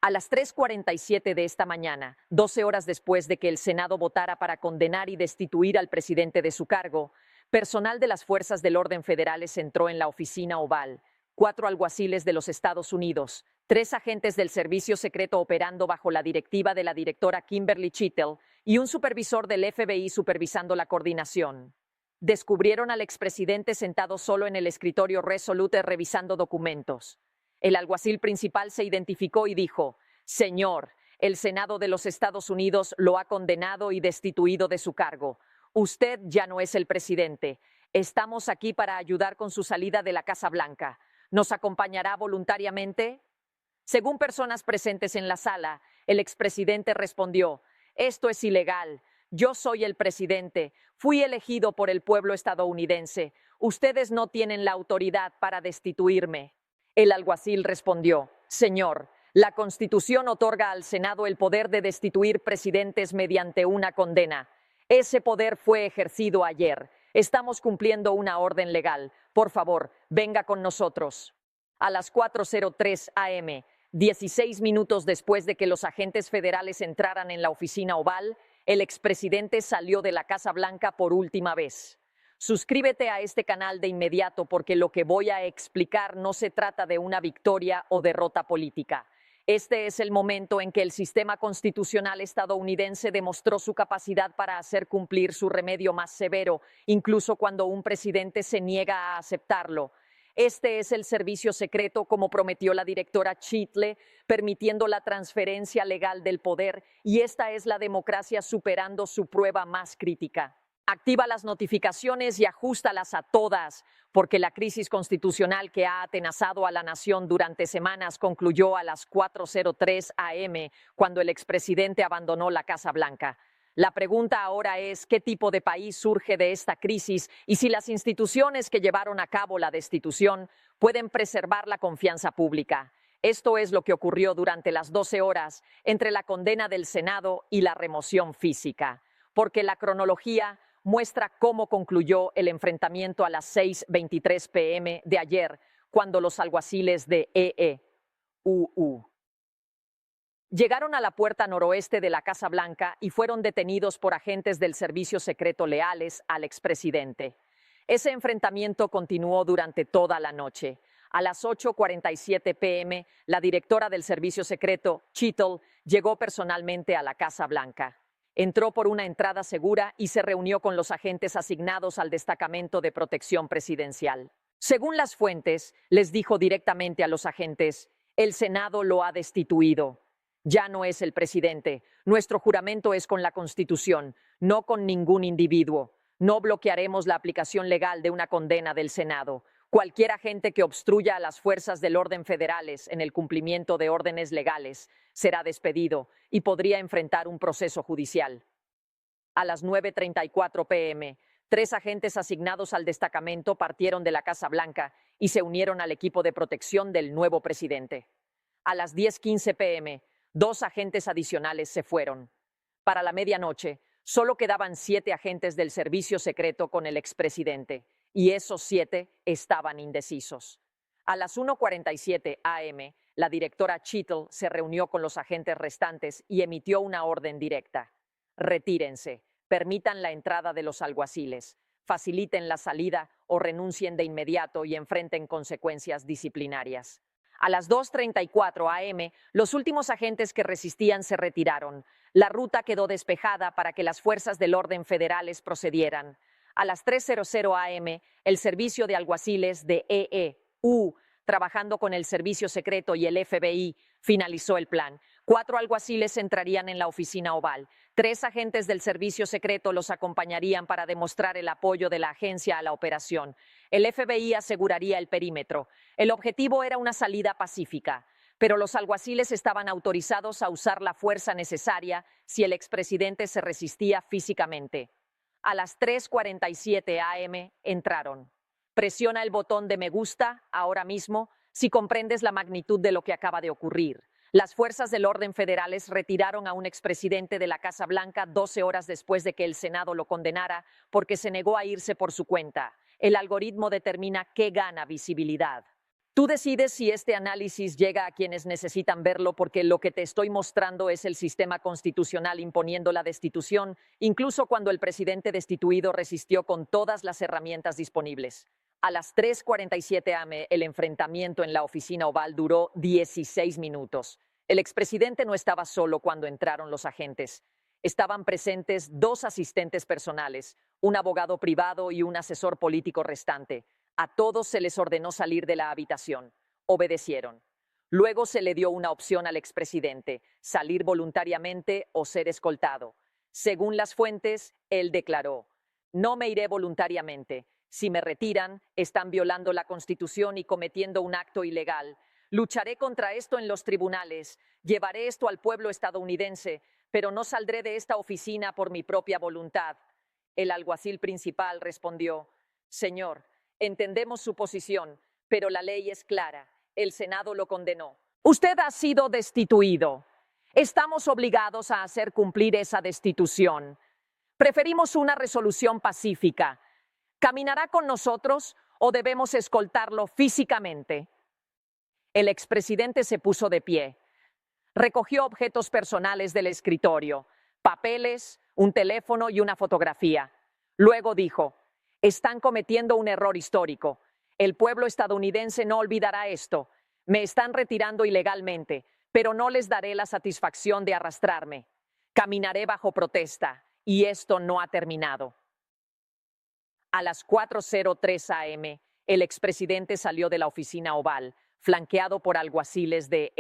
A las 3:47 de esta mañana, 12 horas después de que el Senado votara para condenar y destituir al presidente de su cargo, personal de las fuerzas del orden federales entró en la oficina oval. 4 alguaciles de los Estados Unidos, 3 agentes del servicio secreto operando bajo la directiva de la directora Kimberly Chittle y un supervisor del FBI supervisando la coordinación. Descubrieron al expresidente sentado solo en el escritorio Resolute revisando documentos. El alguacil principal se identificó y dijo: «Señor, el Senado de los Estados Unidos lo ha condenado y destituido de su cargo. Usted ya no es el presidente. Estamos aquí para ayudar con su salida de la Casa Blanca. ¿Nos acompañará voluntariamente?». Según personas presentes en la sala, el expresidente respondió: «Esto es ilegal. Yo soy el presidente. Fui elegido por el pueblo estadounidense. Ustedes no tienen la autoridad para destituirme». El alguacil respondió: «Señor, la Constitución otorga al Senado el poder de destituir presidentes mediante una condena. Ese poder fue ejercido ayer. Estamos cumpliendo una orden legal. Por favor, venga con nosotros». A las 4:03 a.m., 16 minutos después de que los agentes federales entraran en la oficina oval, el expresidente salió de la Casa Blanca por última vez. Suscríbete a este canal de inmediato porque lo que voy a explicar no se trata de una victoria o derrota política. Este es el momento en que el sistema constitucional estadounidense demostró su capacidad para hacer cumplir su remedio más severo, incluso cuando un presidente se niega a aceptarlo. Este es el servicio secreto, como prometió la directora Chittle, permitiendo la transferencia legal del poder, y esta es la democracia superando su prueba más crítica. Activa las notificaciones y ajústalas a todas, porque la crisis constitucional que ha atenazado a la nación durante semanas concluyó a las 4:03 a.m., cuando el expresidente abandonó la Casa Blanca. La pregunta ahora es: ¿qué tipo de país surge de esta crisis y si las instituciones que llevaron a cabo la destitución pueden preservar la confianza pública? Esto es lo que ocurrió durante las 12 horas entre la condena del Senado y la remoción física, porque la cronología muestra cómo concluyó el enfrentamiento a las 6:23 p.m. de ayer, cuando los alguaciles de EEUU llegaron a la puerta noroeste de la Casa Blanca y fueron detenidos por agentes del servicio secreto leales al expresidente. Ese enfrentamiento continuó durante toda la noche. A las 8:47 p.m., la directora del servicio secreto, Chittle, llegó personalmente a la Casa Blanca. Entró por una entrada segura y se reunió con los agentes asignados al destacamento de protección presidencial. Según las fuentes, les dijo directamente a los agentes: «El Senado lo ha destituido. Ya no es el presidente. Nuestro juramento es con la Constitución, no con ningún individuo. No bloquearemos la aplicación legal de una condena del Senado. Cualquier agente que obstruya a las fuerzas del orden federales en el cumplimiento de órdenes legales será despedido y podría enfrentar un proceso judicial». A las 9:34 p.m., 3 agentes asignados al destacamento partieron de la Casa Blanca y se unieron al equipo de protección del nuevo presidente. A las 10:15 p.m., 2 agentes adicionales se fueron. Para la medianoche, solo quedaban 7 agentes del servicio secreto con el expresidente, y esos 7 estaban indecisos. A las 1:47 a.m., la directora Chittle se reunió con los agentes restantes y emitió una orden directa: «Retírense, permitan la entrada de los alguaciles, faciliten la salida o renuncien de inmediato y enfrenten consecuencias disciplinarias». A las 2:34 a.m., los últimos agentes que resistían se retiraron. La ruta quedó despejada para que las fuerzas del orden federales procedieran. A las 3:00 a.m., el servicio de alguaciles de EEU, trabajando con el servicio secreto y el FBI, finalizó el plan. 4 alguaciles entrarían en la oficina oval. 3 agentes del servicio secreto los acompañarían para demostrar el apoyo de la agencia a la operación. El FBI aseguraría el perímetro. El objetivo era una salida pacífica, pero los alguaciles estaban autorizados a usar la fuerza necesaria si el expresidente se resistía físicamente. A las 3:47 a.m. entraron. Presiona el botón de me gusta ahora mismo si comprendes la magnitud de lo que acaba de ocurrir. Las fuerzas del orden federales retiraron a un expresidente de la Casa Blanca 12 horas después de que el Senado lo condenara porque se negó a irse por su cuenta. El algoritmo determina qué gana visibilidad. Tú decides si este análisis llega a quienes necesitan verlo, porque lo que te estoy mostrando es el sistema constitucional imponiendo la destitución, incluso cuando el presidente destituido resistió con todas las herramientas disponibles. A las 3:47 am, el enfrentamiento en la oficina oval duró 16 minutos. El expresidente no estaba solo cuando entraron los agentes. Estaban presentes 2 asistentes personales, un abogado privado y un asesor político restante. A todos se les ordenó salir de la habitación. Obedecieron. Luego se le dio una opción al expresidente: salir voluntariamente o ser escoltado. Según las fuentes, él declaró: "No me iré voluntariamente. Si me retiran, están violando la Constitución y cometiendo un acto ilegal. Lucharé contra esto en los tribunales. Llevaré esto al pueblo estadounidense, pero no saldré de esta oficina por mi propia voluntad". El alguacil principal respondió: "Señor, entendemos su posición, pero la ley es clara. El Senado lo condenó. Usted ha sido destituido. Estamos obligados a hacer cumplir esa destitución. Preferimos una resolución pacífica. ¿Caminará con nosotros o debemos escoltarlo físicamente?". El expresidente se puso de pie. Recogió objetos personales del escritorio: papeles, un teléfono y una fotografía. Luego dijo: "Están cometiendo un error histórico. El pueblo estadounidense no olvidará esto. Me están retirando ilegalmente, pero no les daré la satisfacción de arrastrarme. Caminaré bajo protesta, y esto no ha terminado". A las 4:03 am, el expresidente salió de la oficina oval, flanqueado por alguaciles de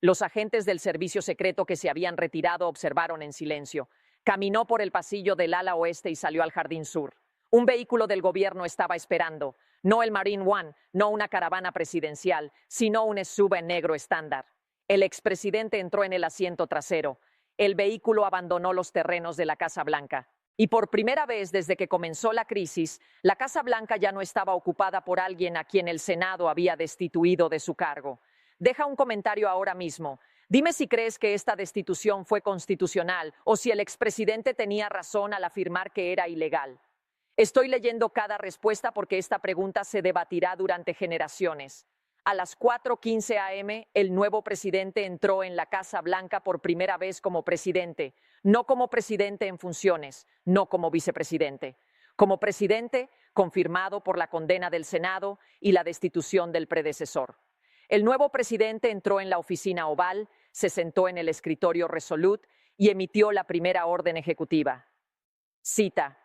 Los agentes del servicio secreto que se habían retirado observaron en silencio. Caminó por el pasillo del ala oeste y salió al jardín sur. Un vehículo del gobierno estaba esperando. No el Marine One, no una caravana presidencial, sino un SUV negro estándar. El expresidente entró en el asiento trasero. El vehículo abandonó los terrenos de la Casa Blanca. Y por primera vez desde que comenzó la crisis, la Casa Blanca ya no estaba ocupada por alguien a quien el Senado había destituido de su cargo. Deja un comentario ahora mismo. Dime si crees que esta destitución fue constitucional o si el expresidente tenía razón al afirmar que era ilegal. Estoy leyendo cada respuesta porque esta pregunta se debatirá durante generaciones. A las 4:15 am, el nuevo presidente entró en la Casa Blanca por primera vez como presidente, no como presidente en funciones, no como vicepresidente. Como presidente, confirmado por la condena del Senado y la destitución del predecesor. El nuevo presidente entró en la oficina oval, se sentó en el escritorio Resolute y emitió la primera orden ejecutiva. Cita: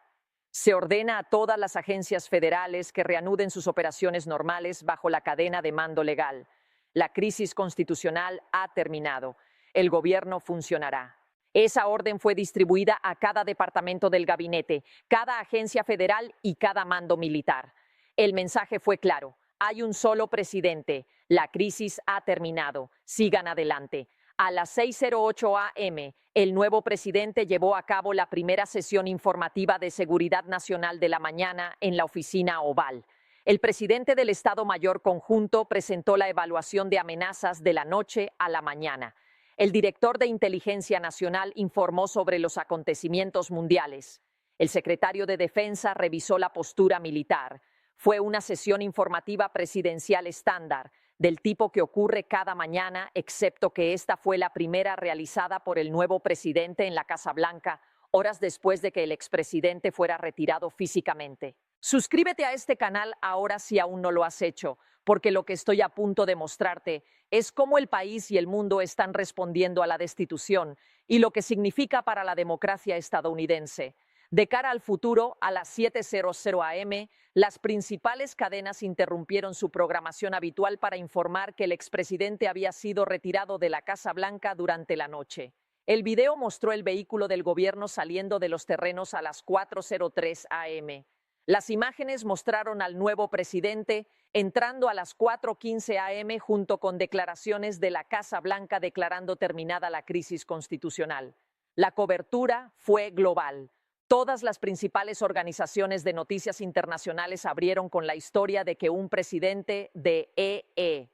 "Se ordena a todas las agencias federales que reanuden sus operaciones normales bajo la cadena de mando legal. La crisis constitucional ha terminado. El gobierno funcionará". Esa orden fue distribuida a cada departamento del gabinete, cada agencia federal y cada mando militar. El mensaje fue claro: hay un solo presidente. La crisis ha terminado. Sigan adelante. A las 6:08 am, el nuevo presidente llevó a cabo la primera sesión informativa de seguridad nacional de la mañana en la oficina oval. El presidente del Estado Mayor Conjunto presentó la evaluación de amenazas de la noche a la mañana. El director de Inteligencia Nacional informó sobre los acontecimientos mundiales. El secretario de Defensa revisó la postura militar. Fue una sesión informativa presidencial estándar, del tipo que ocurre cada mañana, excepto que esta fue la primera realizada por el nuevo presidente en la Casa Blanca, horas después de que el expresidente fuera retirado físicamente. Suscríbete a este canal ahora si aún no lo has hecho, porque lo que estoy a punto de mostrarte es cómo el país y el mundo están respondiendo a la destitución y lo que significa para la democracia estadounidense. De cara al futuro, a las 7:00 am, las principales cadenas interrumpieron su programación habitual para informar que el expresidente había sido retirado de la Casa Blanca durante la noche. El video mostró el vehículo del gobierno saliendo de los terrenos a las 4:03 am. Las imágenes mostraron al nuevo presidente entrando a las 4:15 am junto con declaraciones de la Casa Blanca declarando terminada la crisis constitucional. La cobertura fue global. Todas las principales organizaciones de noticias internacionales abrieron con la historia de que un presidente de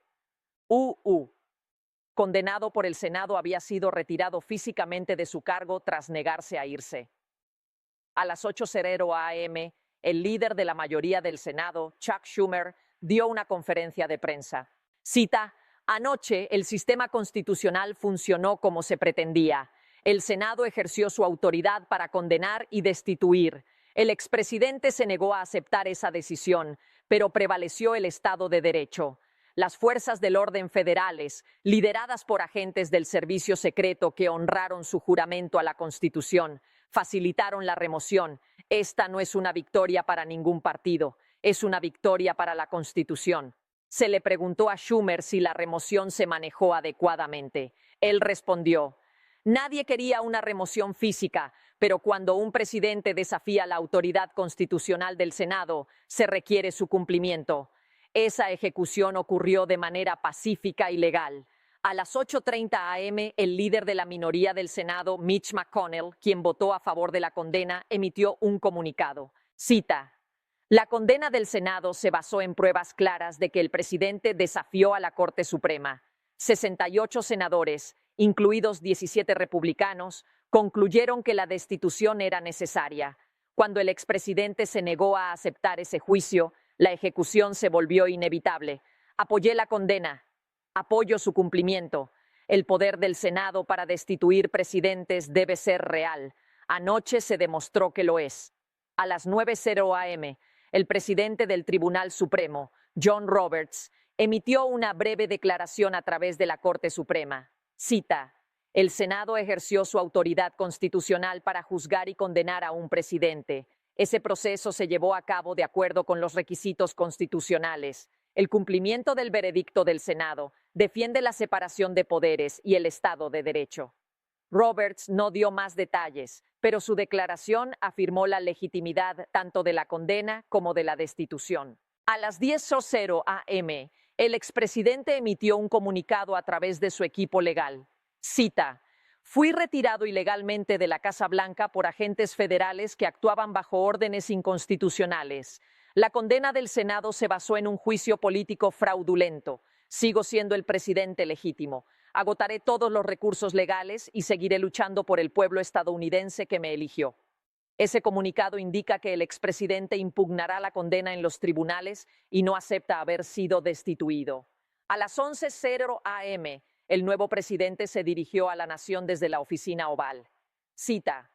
condenado por el Senado, había sido retirado físicamente de su cargo tras negarse a irse. A las 8:00 am, el líder de la mayoría del Senado, Chuck Schumer, dio una conferencia de prensa. Cita: anoche el sistema constitucional funcionó como se pretendía. El Senado ejerció su autoridad para condenar y destituir. El expresidente se negó a aceptar esa decisión, pero prevaleció el Estado de Derecho. Las fuerzas del orden federales, lideradas por agentes del servicio secreto que honraron su juramento a la Constitución, facilitaron la remoción. Esta no es una victoria para ningún partido, es una victoria para la Constitución. Se le preguntó a Schumer si la remoción se manejó adecuadamente. Él respondió: nadie quería una remoción física, pero cuando un presidente desafía la autoridad constitucional del Senado, se requiere su cumplimiento. Esa ejecución ocurrió de manera pacífica y legal. A las 8:30 a.m., el líder de la minoría del Senado, Mitch McConnell, quien votó a favor de la condena, emitió un comunicado. Cita: la condena del Senado se basó en pruebas claras de que el presidente desafió a la Corte Suprema. 68 senadores, incluidos 17 republicanos, concluyeron que la destitución era necesaria. Cuando el expresidente se negó a aceptar ese juicio, la ejecución se volvió inevitable. Apoyé la condena. Apoyo su cumplimiento. El poder del Senado para destituir presidentes debe ser real. Anoche se demostró que lo es. A las 9:00 a.m., el presidente del Tribunal Supremo, John Roberts, emitió una breve declaración a través de la Corte Suprema. Cita: el Senado ejerció su autoridad constitucional para juzgar y condenar a un presidente. Ese proceso se llevó a cabo de acuerdo con los requisitos constitucionales. El cumplimiento del veredicto del Senado defiende la separación de poderes y el Estado de Derecho. Roberts no dio más detalles, pero su declaración afirmó la legitimidad tanto de la condena como de la destitución. A las 10:00 a.m., el expresidente emitió un comunicado a través de su equipo legal. Cita: fui retirado ilegalmente de la Casa Blanca por agentes federales que actuaban bajo órdenes inconstitucionales. La condena del Senado se basó en un juicio político fraudulento. Sigo siendo el presidente legítimo. Agotaré todos los recursos legales y seguiré luchando por el pueblo estadounidense que me eligió. Ese comunicado indica que el expresidente impugnará la condena en los tribunales y no acepta haber sido destituido. A las 11:00 a.m., el nuevo presidente se dirigió a la nación desde la oficina oval. Cita: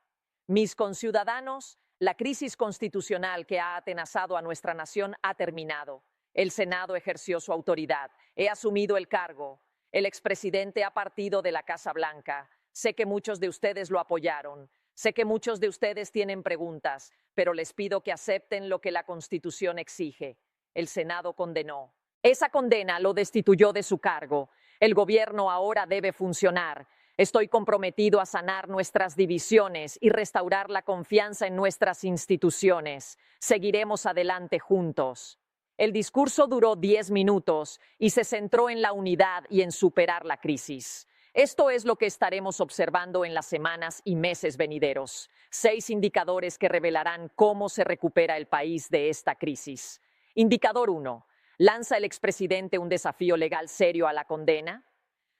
mis conciudadanos, la crisis constitucional que ha atenazado a nuestra nación ha terminado. El Senado ejerció su autoridad. He asumido el cargo. El expresidente ha partido de la Casa Blanca. Sé que muchos de ustedes lo apoyaron. Sé que muchos de ustedes tienen preguntas, pero les pido que acepten lo que la Constitución exige. El Senado condenó. Esa condena lo destituyó de su cargo. El gobierno ahora debe funcionar. Estoy comprometido a sanar nuestras divisiones y restaurar la confianza en nuestras instituciones. Seguiremos adelante juntos. El discurso duró 10 minutos y se centró en la unidad y en superar la crisis. Esto es lo que estaremos observando en las semanas y meses venideros. 6 indicadores que revelarán cómo se recupera el país de esta crisis. Indicador 1. ¿Lanza el expresidente un desafío legal serio a la condena?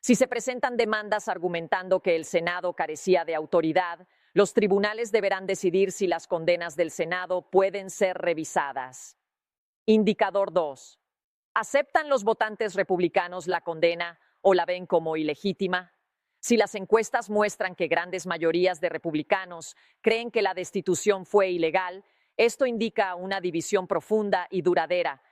Si se presentan demandas argumentando que el Senado carecía de autoridad, los tribunales deberán decidir si las condenas del Senado pueden ser revisadas. Indicador 2. ¿Aceptan los votantes republicanos la condena o la ven como ilegítima? Si las encuestas muestran que grandes mayorías de republicanos creen que la destitución fue ilegal, esto indica una división profunda y duradera.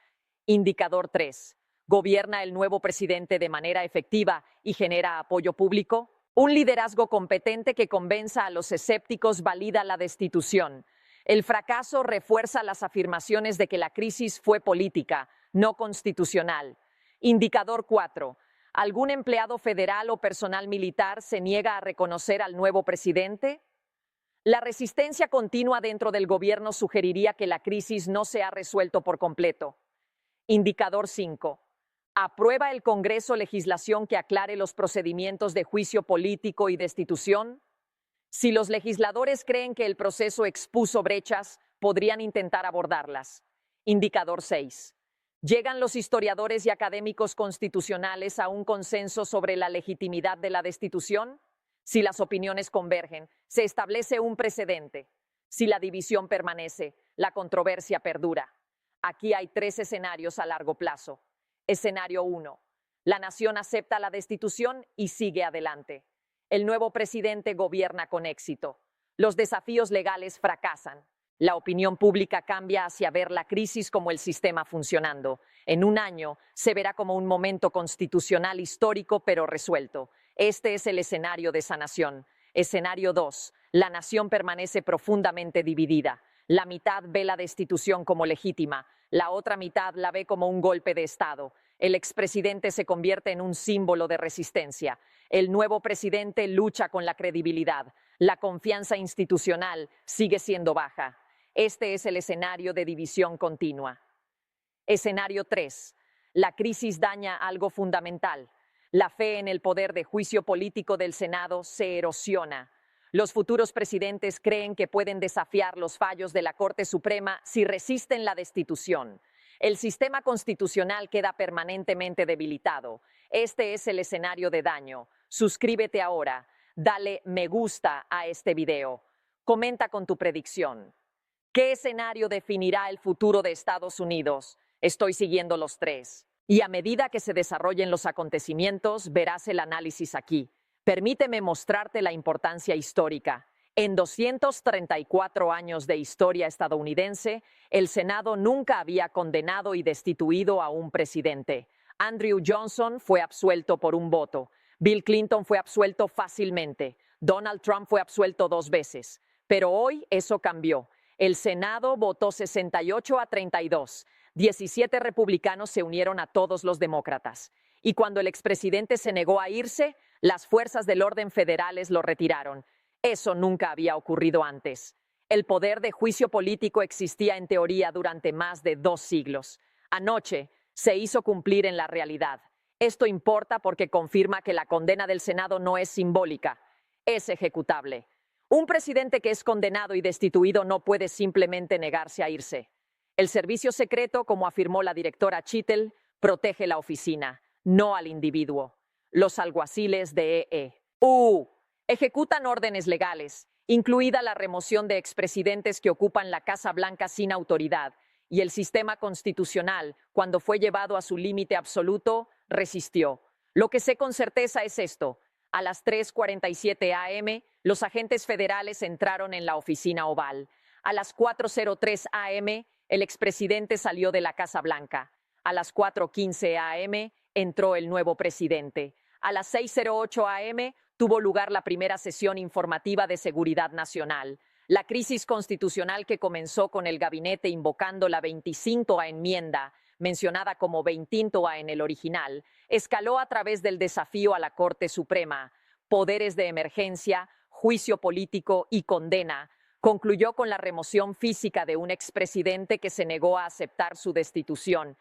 Indicador 3. ¿Gobierna el nuevo presidente de manera efectiva y genera apoyo público? Un liderazgo competente que convenza a los escépticos valida la destitución. El fracaso refuerza las afirmaciones de que la crisis fue política, no constitucional. Indicador 4. ¿Algún empleado federal o personal militar se niega a reconocer al nuevo presidente? La resistencia continua dentro del gobierno sugeriría que la crisis no se ha resuelto por completo. Indicador 5. ¿Aprueba el Congreso legislación que aclare los procedimientos de juicio político y destitución? Si los legisladores creen que el proceso expuso brechas, podrían intentar abordarlas. Indicador 6. ¿Llegan los historiadores y académicos constitucionales a un consenso sobre la legitimidad de la destitución? Si las opiniones convergen, se establece un precedente. Si la división permanece, la controversia perdura. Aquí hay tres escenarios a largo plazo. Escenario 1. La nación acepta la destitución y sigue adelante. El nuevo presidente gobierna con éxito. Los desafíos legales fracasan. La opinión pública cambia hacia ver la crisis como el sistema funcionando. En un año se verá como un momento constitucional histórico pero resuelto. Este es el escenario de sanación. Escenario 2. La nación permanece profundamente dividida. La mitad ve la destitución como legítima, la otra mitad la ve como un golpe de Estado. El expresidente se convierte en un símbolo de resistencia. El nuevo presidente lucha con la credibilidad. La confianza institucional sigue siendo baja. Este es el escenario de división continua. Escenario 3. La crisis daña algo fundamental. La fe en el poder de juicio político del Senado se erosiona. Los futuros presidentes creen que pueden desafiar los fallos de la Corte Suprema si resisten la destitución. El sistema constitucional queda permanentemente debilitado. Este es el escenario de daño. Suscríbete ahora. Dale me gusta a este video. Comenta con tu predicción. ¿Qué escenario definirá el futuro de Estados Unidos? Estoy siguiendo los tres. Y a medida que se desarrollen los acontecimientos, verás el análisis aquí. Permíteme mostrarte la importancia histórica. En 234 años de historia estadounidense, el Senado nunca había condenado y destituido a un presidente. Andrew Johnson fue absuelto por un voto. Bill Clinton fue absuelto fácilmente. Donald Trump fue absuelto 2 veces. Pero hoy eso cambió. El Senado votó 68-32. 17 republicanos se unieron a todos los demócratas. Y cuando el expresidente se negó a irse, las fuerzas del orden federales lo retiraron. Eso nunca había ocurrido antes. El poder de juicio político existía en teoría durante más de 2 siglos. Anoche se hizo cumplir en la realidad. Esto importa porque confirma que la condena del Senado no es simbólica, es ejecutable. Un presidente que es condenado y destituido no puede simplemente negarse a irse. El servicio secreto, como afirmó la directora Chittel, protege la oficina, no al individuo. Los alguaciles de ejecutan órdenes legales, incluida la remoción de expresidentes que ocupan la Casa Blanca sin autoridad, y el sistema constitucional, cuando fue llevado a su límite absoluto, resistió. Lo que sé con certeza es esto. A las 3:47 a.m., los agentes federales entraron en la oficina oval. A las 4:03 a.m., el expresidente salió de la Casa Blanca. A las 4:15 a.m., entró el nuevo presidente. A las 6:08 a.m., tuvo lugar la primera sesión informativa de seguridad nacional. La crisis constitucional que comenzó con el gabinete invocando la 25ª enmienda, mencionada como 20ª en el original, escaló a través del desafío a la Corte Suprema, poderes de emergencia, juicio político y condena. Concluyó con la remoción física de un expresidente que se negó a aceptar su destitución.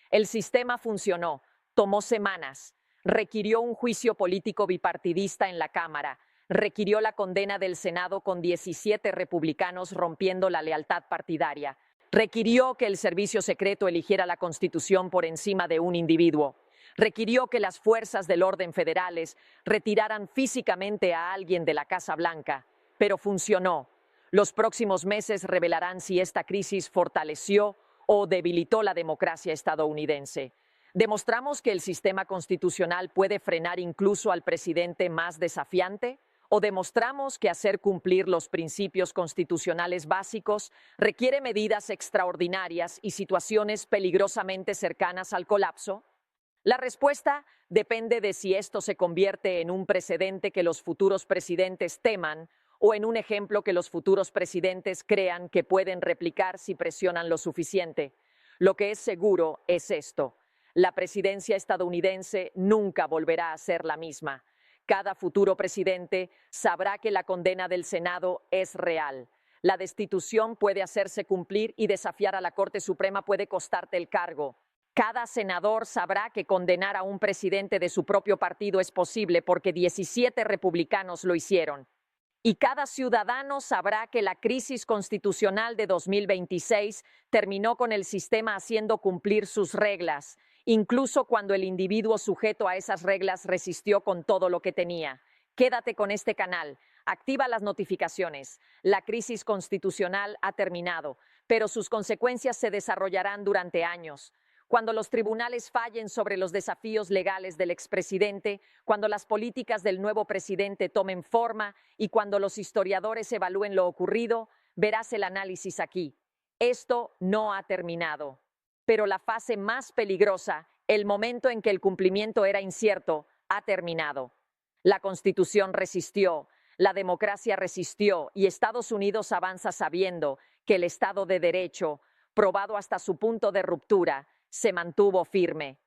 El sistema funcionó, tomó semanas, requirió un juicio político bipartidista en la Cámara, requirió la condena del Senado con 17 republicanos rompiendo la lealtad partidaria, requirió que el servicio secreto eligiera la Constitución por encima de un individuo, requirió que las fuerzas del orden federales retiraran físicamente a alguien de la Casa Blanca, pero funcionó. Los próximos meses revelarán si esta crisis fortaleció o debilitó la democracia estadounidense. ¿Demostramos que el sistema constitucional puede frenar incluso al presidente más desafiante? ¿O demostramos que hacer cumplir los principios constitucionales básicos requiere medidas extraordinarias y situaciones peligrosamente cercanas al colapso? La respuesta depende de si esto se convierte en un precedente que los futuros presidentes teman o en un ejemplo que los futuros presidentes crean que pueden replicar si presionan lo suficiente. Lo que es seguro es esto: la presidencia estadounidense nunca volverá a ser la misma. Cada futuro presidente sabrá que la condena del Senado es real. La destitución puede hacerse cumplir y desafiar a la Corte Suprema puede costarte el cargo. Cada senador sabrá que condenar a un presidente de su propio partido es posible porque 17 republicanos lo hicieron. Y cada ciudadano sabrá que la crisis constitucional de 2026 terminó con el sistema haciendo cumplir sus reglas, incluso cuando el individuo sujeto a esas reglas resistió con todo lo que tenía. Quédate con este canal, activa las notificaciones. La crisis constitucional ha terminado, pero sus consecuencias se desarrollarán durante años. Cuando los tribunales fallen sobre los desafíos legales del expresidente, cuando las políticas del nuevo presidente tomen forma y cuando los historiadores evalúen lo ocurrido, verás el análisis aquí. Esto no ha terminado. Pero la fase más peligrosa, el momento en que el cumplimiento era incierto, ha terminado. La Constitución resistió, la democracia resistió y Estados Unidos avanza sabiendo que el Estado de Derecho, probado hasta su punto de ruptura, se mantuvo firme.